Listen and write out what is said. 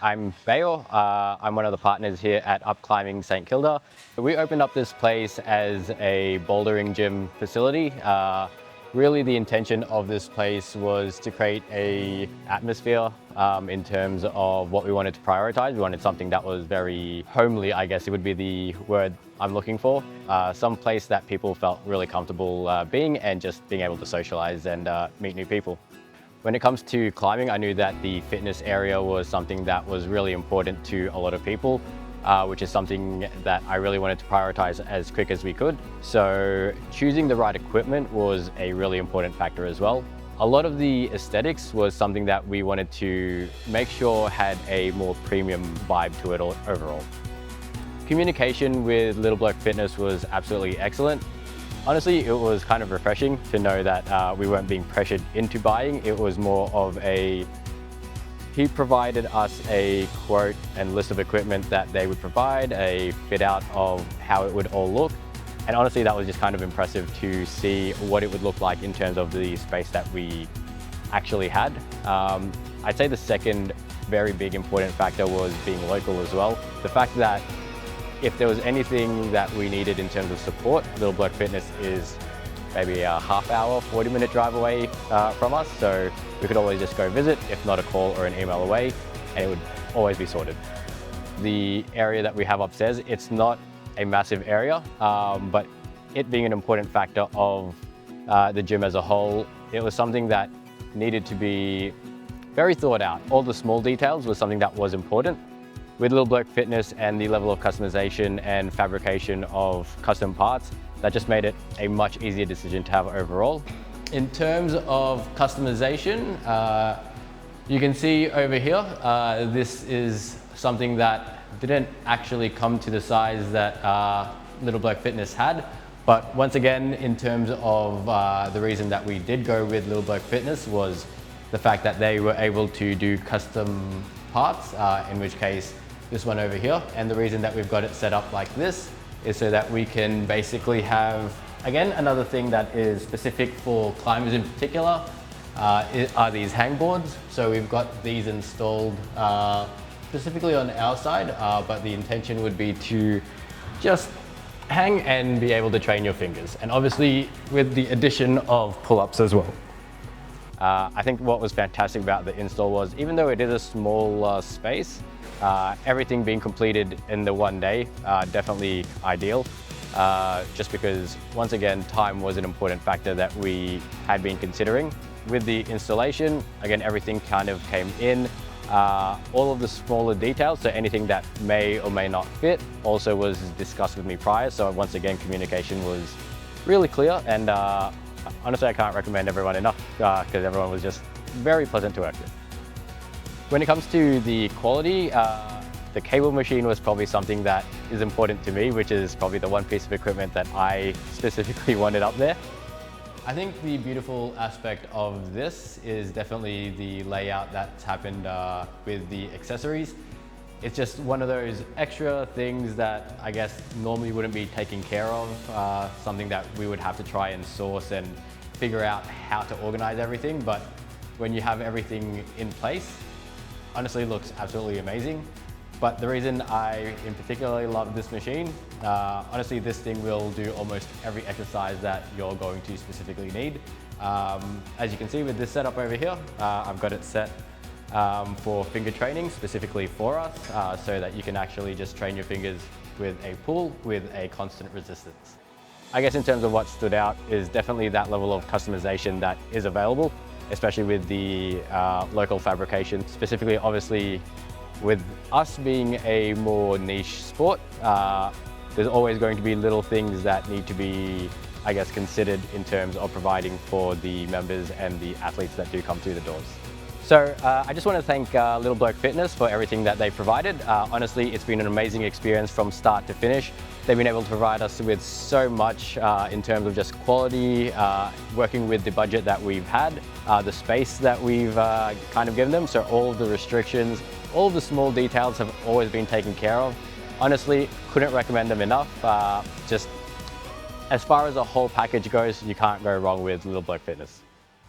I'm Bayo. I'm one of the partners here at Up Climbing St Kilda. We opened up this place as a bouldering gym facility. Really the intention of this place was to create a atmosphere in terms of what we wanted to prioritize. We wanted something that was very homely, I guess it would be the word I'm looking for. Some place that people felt really comfortable being and just being able to socialize and meet new people. When it comes to climbing, I knew that the fitness area was something that was really important to a lot of people, which is something that I really wanted to prioritize as quick as we could. So choosing the right equipment was a really important factor as well. A lot of the aesthetics was something that we wanted to make sure had a more premium vibe to it overall. Communication with Little Bloke Fitness was absolutely excellent. Honestly, it was kind of refreshing to know that we weren't being pressured into buying. It was more of he provided us a quote and list of equipment that they would provide, a fit out of how it would all look. And honestly, that was just kind of impressive to see what it would look like in terms of the space that we actually had. I'd say the second very big important factor was being local as well. The fact that if there was anything that we needed in terms of support, Little Bloke Fitness is maybe a half hour, 40-minute drive away from us. So we could always just go visit, if not a call or an email away, and it would always be sorted. The area that we have upstairs, it's not a massive area, but it being an important factor of the gym as a whole, it was something that needed to be very thought out. All the small details was something that was important. With Little Bloke Fitness and the level of customization and fabrication of custom parts, that just made it a much easier decision to have overall. In terms of customization, you can see over here, this is something that didn't actually come to the size that Little Bloke Fitness had. But once again, in terms of the reason that we did go with Little Bloke Fitness was the fact that they were able to do custom parts, in which case this one over here. And the reason that we've got it set up like this is so that we can basically have, again, another thing that is specific for climbers in particular, are these hang boards. So we've got these installed specifically on our side, but the intention would be to just hang and be able to train your fingers. And obviously with the addition of pull-ups as well. I think what was fantastic about the install was, even though it is a small space, everything being completed in the one day, definitely ideal. Just because, once again, time was an important factor that we had been considering. With the installation, again, everything kind of came in. All of the smaller details, so anything that may or may not fit, also was discussed with me prior. So once again, communication was really clear, and honestly, I can't recommend everyone enough because everyone was just very pleasant to work with. When it comes to the quality, the cable machine was probably something that is important to me, which is probably the one piece of equipment that I specifically wanted up there. I think the beautiful aspect of this is definitely the layout that's happened with the accessories. It's just one of those extra things that I guess normally wouldn't be taken care of, something that we would have to try and source and figure out how to organize everything. But when you have everything in place, honestly, it looks absolutely amazing. But the reason I in particularly love this machine, honestly, this thing will do almost every exercise that you're going to specifically need. As you can see with this setup over here, I've got it set for finger training specifically for us, so that you can actually just train your fingers with a pull with a constant resistance. I guess in terms of what stood out is definitely that level of customization that is available, especially with the local fabrication. Specifically, obviously, with us being a more niche sport, there's always going to be little things that need to be, I guess, considered in terms of providing for the members and the athletes that do come through the doors. So I just want to thank Little Bloke Fitness for everything that they provided. Honestly, it's been an amazing experience from start to finish. They've been able to provide us with so much in terms of just quality, working with the budget that we've had, the space that we've kind of given them. So all of the restrictions, all of the small details have always been taken care of. Honestly, couldn't recommend them enough. Just as far as the whole package goes, you can't go wrong with Little Bloke Fitness.